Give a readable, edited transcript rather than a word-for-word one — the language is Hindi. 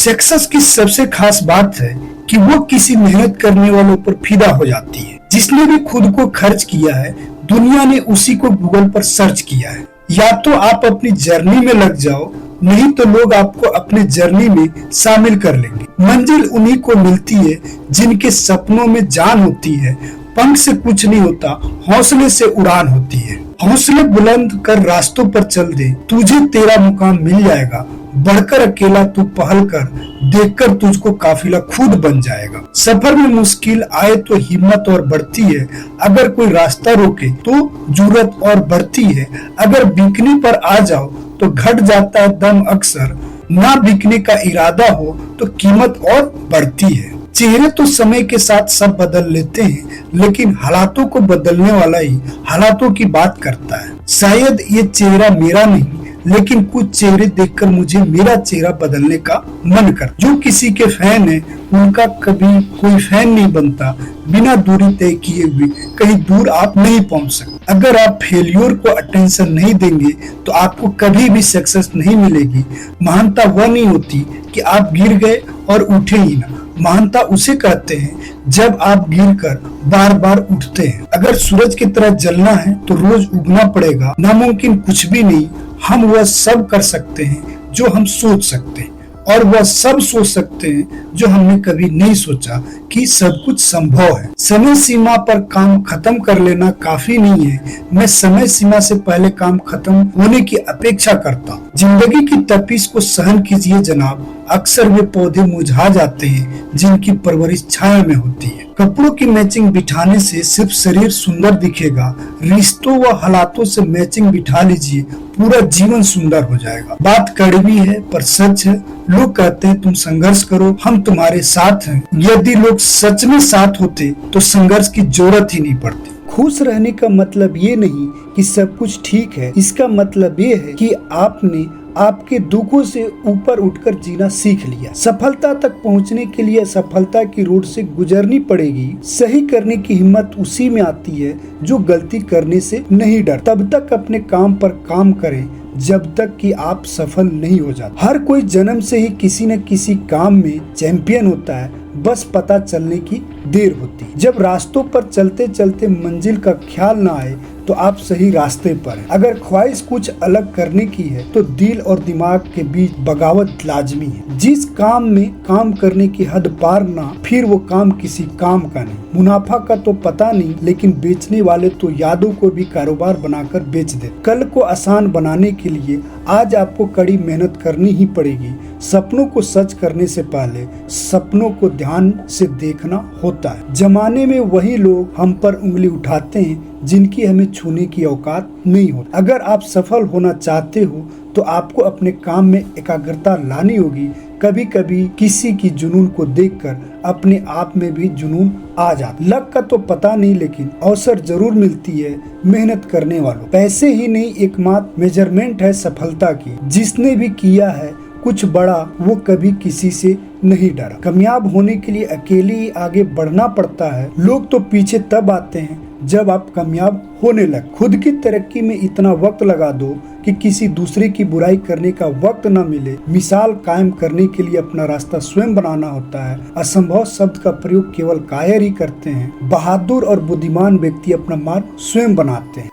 सक्सेस की सबसे खास बात है कि वो किसी मेहनत करने वालों पर फिदा हो जाती है। जिसने भी खुद को खर्च किया है, दुनिया ने उसी को गूगल पर सर्च किया है। या तो आप अपनी जर्नी में लग जाओ, नहीं तो लोग आपको अपने जर्नी में शामिल कर लेंगे। मंजिल उन्हीं को मिलती है जिनके सपनों में जान होती है। पंख से कुछ नहीं होता, हौसले से उड़ान होती है। हौसले बुलंद कर रास्तों पर चल दे, तुझे तेरा मुकाम मिल जाएगा। बढ़कर अकेला तू पहल कर, देखकर तुझको काफिला खुद बन जाएगा। सफर में मुश्किल आए तो हिम्मत और बढ़ती है, अगर कोई रास्ता रोके तो जुर्रत और बढ़ती है। अगर बिकने पर आ जाओ तो घट जाता है दम अक्सर, ना बिकने का इरादा हो तो कीमत और बढ़ती है। चेहरे तो समय के साथ सब बदल लेते हैं, लेकिन हालातों को बदलने वाला ही हालातों की बात करता है। शायद ये चेहरा मेरा नहीं, लेकिन कुछ चेहरे देखकर मुझे मेरा चेहरा बदलने का मन कर। जो किसी के फैन है, उनका कभी कोई फैन नहीं बनता। बिना दूरी तय किए हुए कहीं दूर आप नहीं पहुंच सकते। अगर आप फेलियर को अटेंशन नहीं देंगे तो आपको कभी भी सक्सेस नहीं मिलेगी। महानता वह नहीं होती कि आप गिर गए और उठे ही ना। महानता उसे कहते हैं जब आप गिरकर बार बार उठते हैं। अगर सूरज की तरह जलना है तो रोज उगना पड़ेगा। नामुमकिन कुछ भी नहीं, हम वह सब कर सकते हैं जो हम सोच सकते हैं, और वह सब सोच सकते हैं जो हमने कभी नहीं सोचा कि सब कुछ संभव है। समय सीमा पर काम खत्म कर लेना काफी नहीं है। मैं समय सीमा से पहले काम खत्म होने की अपेक्षा करता हूँ। जिंदगी की तपिश को सहन कीजिए जनाब। अक्सर वे पौधे मुरझा जाते हैं जिनकी परवरिश छाया में होती है। कपड़ों की मैचिंग बिठाने से सिर्फ शरीर सुंदर दिखेगा, रिश्तों व हालातों से मैचिंग बिठा लीजिए, पूरा जीवन सुंदर हो जाएगा। बात कड़वी है पर सच है। लोग कहते हैं तुम संघर्ष करो, हम तुम्हारे साथ हैं। यदि लोग सच में साथ होते तो संघर्ष की जरूरत ही नहीं पड़ती। खुश रहने का मतलब ये नहीं कि सब कुछ ठीक है, इसका मतलब ये है कि आपने आपके दुखों से ऊपर उठकर जीना सीख लिया। सफलता तक पहुंचने के लिए सफलता की रोड से गुजरनी पड़ेगी। सही करने की हिम्मत उसी में आती है जो गलती करने से नहीं डर। तब तक अपने काम पर काम करें जब तक कि आप सफल नहीं हो जाते। हर कोई जन्म से ही किसी न किसी काम में चैंपियन होता है, बस पता चलने की देर होती है। जब रास्तों पर चलते चलते मंजिल का ख्याल ना आए तो आप सही रास्ते पर हैं। अगर ख्वाहिश कुछ अलग करने की है तो दिल और दिमाग के बीच बगावत लाजमी है। जिस काम में काम करने की हद पार ना, फिर वो काम किसी काम का नहीं। मुनाफा का तो पता नहीं, लेकिन बेचने वाले तो यादों को भी कारोबार बनाकर बेच दे। कल को आसान बनाने के लिए आज आपको कड़ी मेहनत करनी ही पड़ेगी। सपनों को सच करने से पहले सपनों को ध्यान से देखना होता है। जमाने में वही लोग हम पर उंगली उठाते हैं जिनकी हमें छूने की औकात नहीं होती। अगर आप सफल होना चाहते हो तो आपको अपने काम में एकाग्रता लानी होगी। कभी कभी किसी की जुनून को देखकर अपने आप में भी जुनून आ जाता। लक का तो पता नहीं, लेकिन अवसर जरूर मिलती है मेहनत करने वालों। पैसे ही नहीं एकमात्र मेजरमेंट है सफलता की। जिसने भी किया है कुछ बड़ा वो कभी किसी से नहीं डरा। कामयाब होने के लिए अकेले ही आगे बढ़ना पड़ता है। लोग तो पीछे तब आते हैं जब आप कामयाब होने लगे। खुद की तरक्की में इतना वक्त लगा दो कि किसी दूसरे की बुराई करने का वक्त न मिले। मिसाल कायम करने के लिए अपना रास्ता स्वयं बनाना होता है। असंभव शब्द का प्रयोग केवल कायर ही करते हैं। बहादुर और बुद्धिमान व्यक्ति अपना मार्ग स्वयं बनाते हैं।